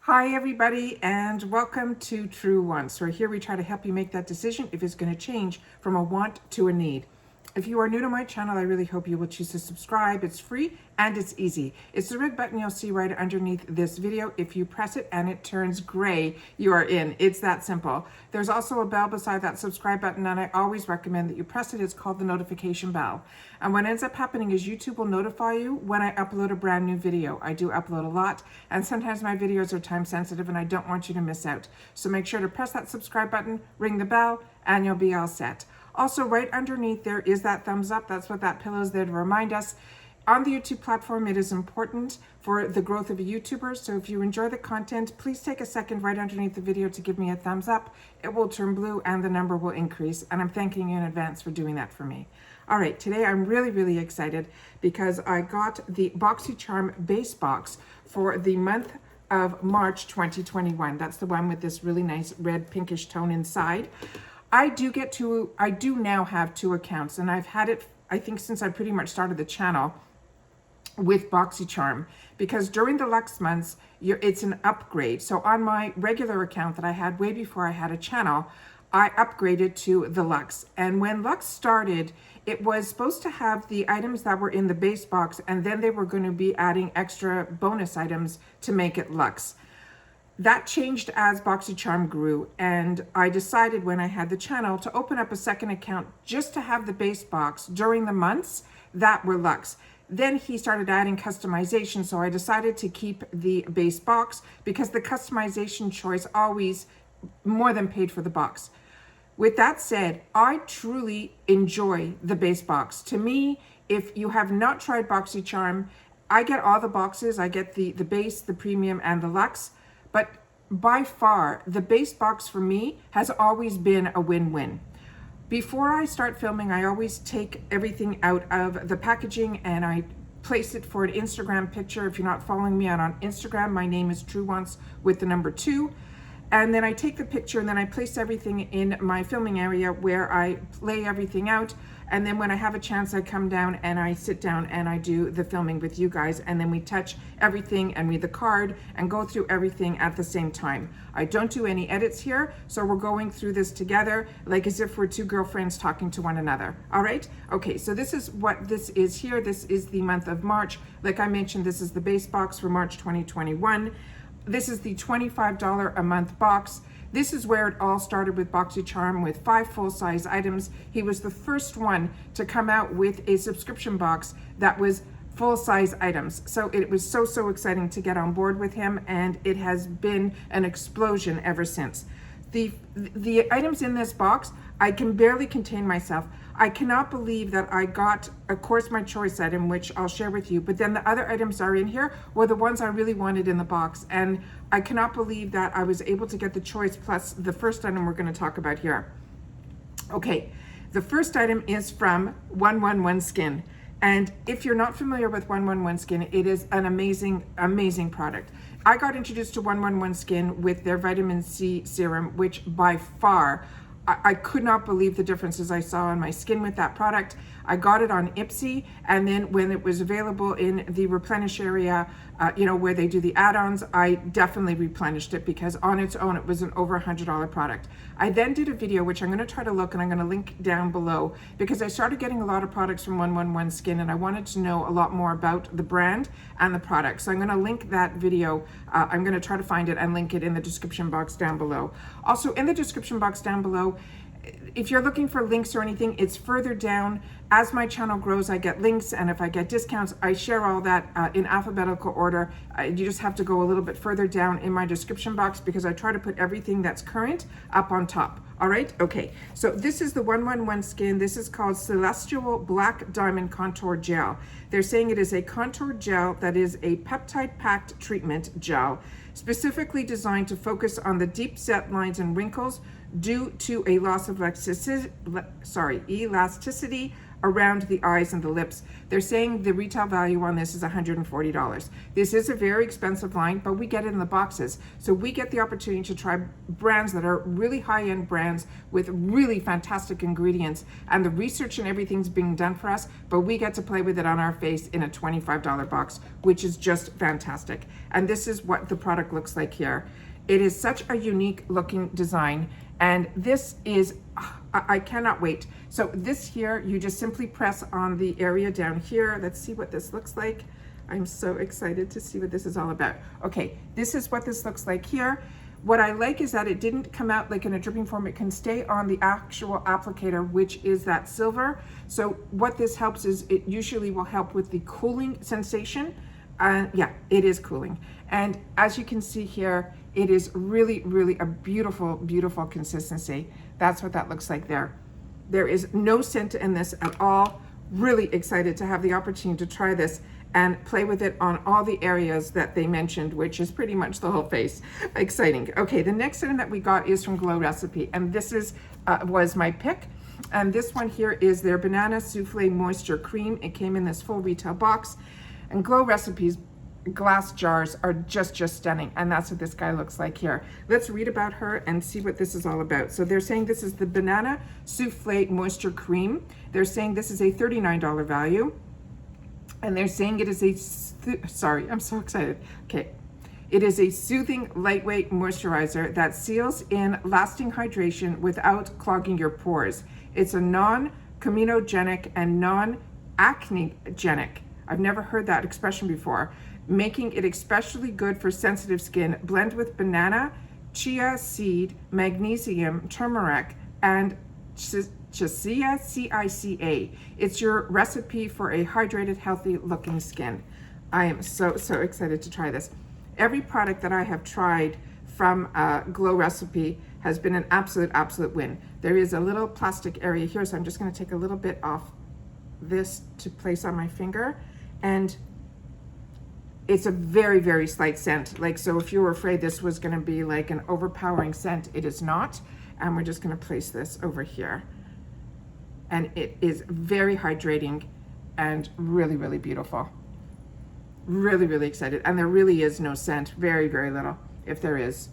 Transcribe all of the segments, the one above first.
Hi everybody, and welcome to True Wants. So here we try to help you make that decision if it's going to change from a want to a need. If you are new to my channel, I really hope you will choose to subscribe. It's free and it's easy. It's the red button you'll see right underneath this video. If you press it and it turns gray, you are in. It's that simple. There's also a bell beside that subscribe button, and I always recommend that you press it. It's called the notification bell. And what ends up happening is YouTube will notify you when I upload a brand new video. I do upload a lot, and sometimes my videos are time sensitive and I don't want you to miss out. So make sure to press that subscribe button, ring the bell, and you'll be all set. Also, right underneath there is that thumbs up. That's what that pillow is there to remind us. On the YouTube platform, it is important for the growth of a YouTuber. So if you enjoy the content, please take a second right underneath the video to give me a thumbs up. It will turn blue and the number will increase. And I'm thanking you in advance for doing that for me. All right, today I'm really excited because I got the Boxycharm base box for the month of March 2021. That's the one with this really nice red pinkish tone inside. I do now have two accounts, and I've had it, I think, since I pretty much started the channel with Boxycharm, because during the Luxe months, it's an upgrade. So on my regular account that I had way before I had a channel, I upgraded to the Luxe. And when Luxe started, it was supposed to have the items that were in the base box, and then they were going to be adding extra bonus items to make it Luxe. That changed as Boxycharm grew, and I decided when I had the channel to open up a second account just to have the base box during the months that were Luxe. Then he started adding customization, so I decided to keep the base box because the customization choice always more than paid for the box. With that said, I truly enjoy the base box. To me, if you have not tried Boxycharm, I get all the boxes. I get the base, the premium, and the Luxe. But by far, the base box for me has always been a win-win. Before I start filming, I always take everything out of the packaging and I place it for an Instagram picture. If you're not following me on Instagram, my name is True Wants with the number 2. And then I take the picture and then I place everything in my filming area where I lay everything out. And then when I have a chance, I come down and I sit down and I do the filming with you guys. And then we touch everything and read the card and go through everything at the same time. I don't do any edits here. So we're going through this together, like as if we're two girlfriends talking to one another. All right. Okay. So this is what this is here. This is the month of March. Like I mentioned, this is the base box for March 2021. This is the $25 a month box. This is where it all started with Boxycharm with 5 full-size items. He was the first one to come out with a subscription box that was full-size items. So it was so exciting to get on board with him, and it has been an explosion ever since. The items in this box, I can barely contain myself. I cannot believe that I got, of course, my choice item, which I'll share with you, but then the other items are in here were the ones I really wanted in the box. And I cannot believe that I was able to get the choice plus the first item we're going to talk about here. Okay, the first item is from 111 Skin. And if you're not familiar with 111 Skin, it is an amazing product. I got introduced to 111 Skin with their vitamin C serum, which by far, I could not believe the differences I saw on my skin with that product. I got it on Ipsy, and then when it was available in the replenish area, where they do the add-ons, I definitely replenished it because on its own, it was an over $100 product. I then did a video, which I'm gonna try to look and I'm gonna link down below, because I started getting a lot of products from 111 Skin and I wanted to know a lot more about the brand and the product. So I'm gonna link that video. I'm gonna try to find it and link it in the description box down below. Also in the description box down below, if you're looking for links or anything, it's further down. As my channel grows, I get links, and if I get discounts, I share all that in alphabetical order. You just have to go a little bit further down in my description box because I try to put everything that's current up on top. All right, okay. So this is the 111 Skin. This is called Celestial Black Diamond Contour Gel. They're saying it is a contour gel that is a peptide-packed treatment gel, specifically designed to focus on the deep set lines and wrinkles due to a loss of elasticity around the eyes and the lips. They're saying the retail value on this is $140. This is a very expensive line, but we get it in the boxes. So we get the opportunity to try brands that are really high-end brands with really fantastic ingredients, and the research and everything's being done for us, but we get to play with it on our face in a $25 box, which is just fantastic. And this is what the product looks like here. It is such a unique looking design, and this is, I cannot wait. So this here, you just simply press on the area down here. Let's see what this looks like. I'm so excited to see what this is all about. Okay, this is what this looks like here. What I like is that it didn't come out like in a dripping form. It can stay on the actual applicator, which is that silver. So what this helps is it usually will help with the cooling sensation. Yeah, it is cooling. And as you can see here, it is really, really a beautiful, beautiful consistency. That's what that looks like there. There is no scent in this at all. Really excited to have the opportunity to try this and play with it on all the areas that they mentioned, which is pretty much the whole face. Exciting. Okay, the next item that we got is from Glow Recipe, and this is was my pick. And this one here is their Banana Souffle Moisture Cream. It came in this full retail box. And Glow Recipes glass jars are just stunning, and that's what this guy looks like here. Let's read about her and see what this is all about. So they're saying this is the Banana Souffle Moisture Cream. They're saying this is a $39 value, and they're saying it is a sorry, I'm so excited. Okay, it is a soothing lightweight moisturizer that seals in lasting hydration without clogging your pores. It's a non-comedogenic and non-acnegenic. I've never heard that expression before, making it especially good for sensitive skin. Blend with banana, chia seed, magnesium, turmeric, and Cassia, CICA. It's your recipe for a hydrated, healthy looking skin. I am so excited to try this. Every product that I have tried from Glow Recipe has been an absolute win. There is a little plastic area here, so I'm just going to take a little bit off this to place on my finger, and it's a very slight scent. Like, so if you were afraid this was going to be like an overpowering scent, it is not. And we're just going to place this over here, and it is very hydrating and really beautiful. Really excited. And there really is no scent, very little. If there is,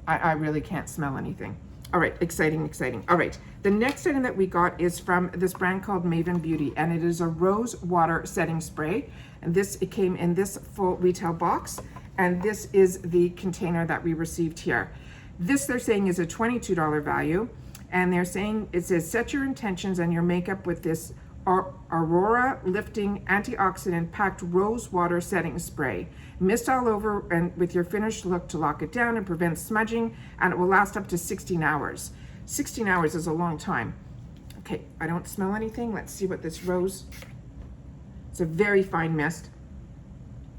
I really can't smell anything. All right, exciting. All right, the next item that we got is from this brand called Maven Beauty, and it is a rose water setting spray. And it came in this full retail box, and this is the container that we received here. This, they're saying, is a $22 value, and they're saying it says set your intentions and your makeup with this Aurora lifting antioxidant packed rose water setting spray. Mist all over and with your finished look to lock it down and prevent smudging, and it will last up to 16 hours. 16 hours is a long time. Okay, I don't smell anything. Let's see what this rose, it's a very fine mist.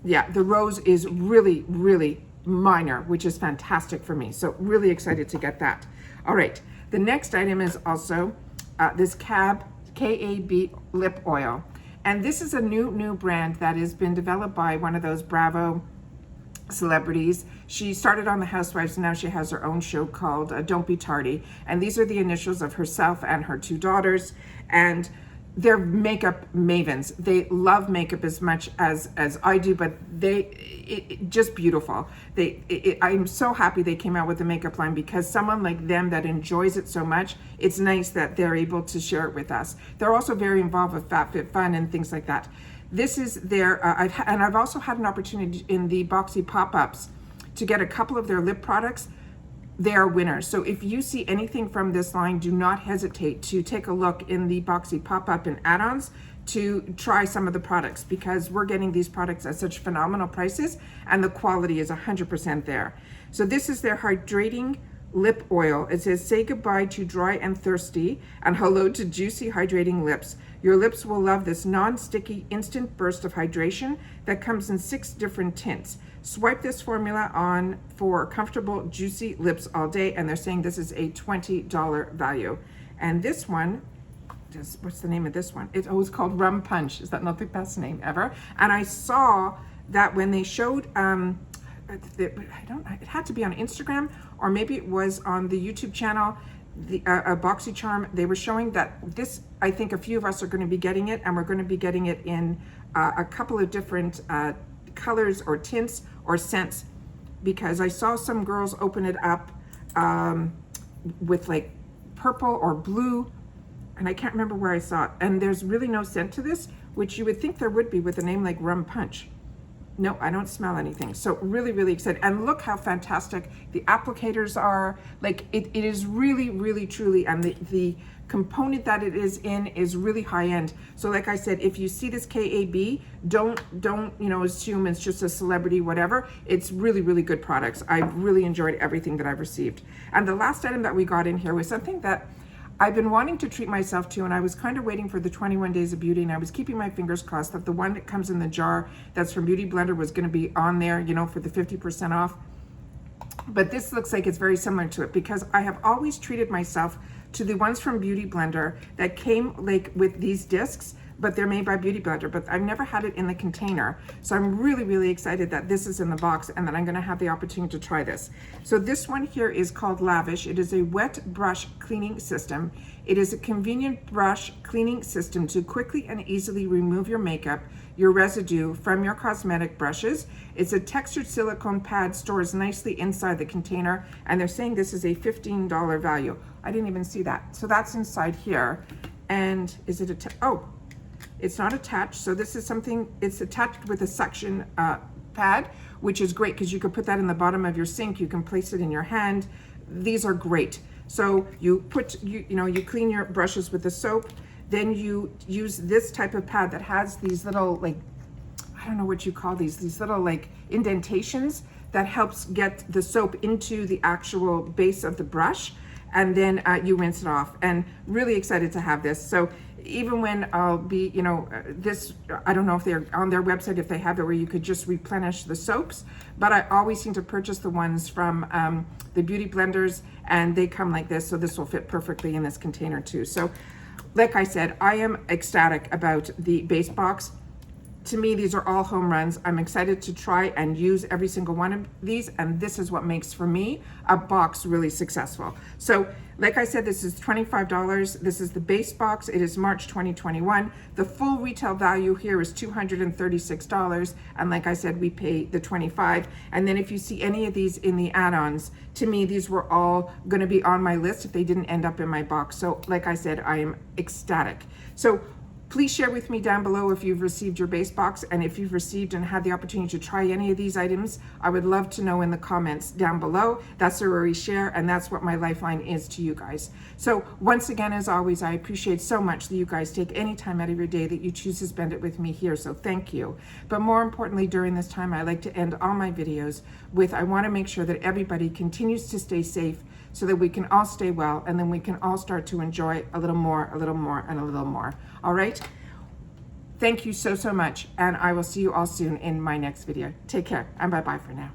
Yeah, the rose is really minor, which is fantastic for me. So really excited to get that. All right, the next item is also this Kab Lip Oil. And this is a new brand that has been developed by one of those Bravo celebrities. She started on The Housewives, and now she has her own show called Don't Be Tardy. And these are the initials of herself and her two daughters. And they're makeup mavens. They love makeup as much as I do, but just beautiful. I'm so happy they came out with the makeup line, because someone like them that enjoys it so much, it's nice that they're able to share it with us. They're also very involved with FabFitFun and things like that. This is their, I've also had an opportunity in the Boxy pop-ups to get a couple of their lip products. They are winners. So if you see anything from this line, do not hesitate to take a look in the Boxy pop-up and add-ons to try some of the products, because we're getting these products at such phenomenal prices, and the quality is 100% there. So this is their Hydrating Lip Oil. It says, say goodbye to dry and thirsty and hello to juicy hydrating lips. Your lips will love this non-sticky instant burst of hydration that comes in 6 different tints. Swipe this formula on for comfortable, juicy lips all day, and they're saying this is a $20 value. And this one, what's the name of this one? It's called Rum Punch. Is that not the best name ever? And I saw that when they showed, it had to be on Instagram, or maybe it was on the YouTube channel. the Boxycharm, they were showing that this, I think a few of us are going to be getting it, and we're going to be getting it in a couple of different colors or tints or scents, because I saw some girls open it up with like purple or blue, and I can't remember where I saw it. And there's really no scent to this, which you would think there would be with a name like Rum Punch. No, I don't smell anything. So really, really excited. And look how fantastic the applicators are. Like it is really, really, truly, and the component that it is in is really high end. So like I said, if you see this KAB, don't you know, assume it's just a celebrity, whatever. It's really, really good products. I've really enjoyed everything that I've received. And the last item that we got in here was something that I've been wanting to treat myself to, and I was kind of waiting for the 21 Days of Beauty, and I was keeping my fingers crossed that the one that comes in the jar that's from Beauty Blender was going to be on there, you know, for the 50% off. But this looks like it's very similar to it, because I have always treated myself to the ones from Beauty Blender that came like with these discs, but they're made by Beauty Blender, but I've never had it in the container. So I'm really, really excited that this is in the box and that I'm gonna have the opportunity to try this. So this one here is called Lavish. It is a wet brush cleaning system. It is a convenient brush cleaning system to quickly and easily remove your makeup, your residue from your cosmetic brushes. It's a textured silicone pad, stores nicely inside the container, and they're saying this is a $15 value. I didn't even see that. So that's inside here. And is it oh, it's not attached. So this is something, it's attached with a suction pad, which is great because you could put that in the bottom of your sink. You can place it in your hand. These are great. So you put, you clean your brushes with the soap, then you use this type of pad that has these little, like, I don't know what you call these little like indentations that helps get the soap into the actual base of the brush. And then you rinse it off, and really excited to have this. So even when I'll be, you know, this, I don't know if they're on their website, if they have it where you could just replenish the soaps, but I always seem to purchase the ones from the Beauty Blenders, and they come like this, so this will fit perfectly in this container too. So like I said, I am ecstatic about the base box. To me, these are all home runs. I'm excited to try and use every single one of these, and this is what makes, for me, a box really successful. So, like I said, this is $25. This is the base box. It is March 2021. The full retail value here is $236, and like I said, we pay the $25. And then if you see any of these in the add-ons, to me, these were all gonna be on my list if they didn't end up in my box. So, like I said, I am ecstatic. So, please share with me down below if you've received your base box, and if you've received and had the opportunity to try any of these items. I would love to know in the comments down below. That's where we share, and that's what my lifeline is to you guys. So once again, as always, I appreciate so much that you guys take any time out of your day that you choose to spend it with me here, so thank you. But more importantly, during this time, I like to end all my videos with, I want to make sure that everybody continues to stay safe, so that we can all stay well, and then we can all start to enjoy a little more, and a little more. All right? Thank you so, so much, and I will see you all soon in my next video. Take care, and bye-bye for now.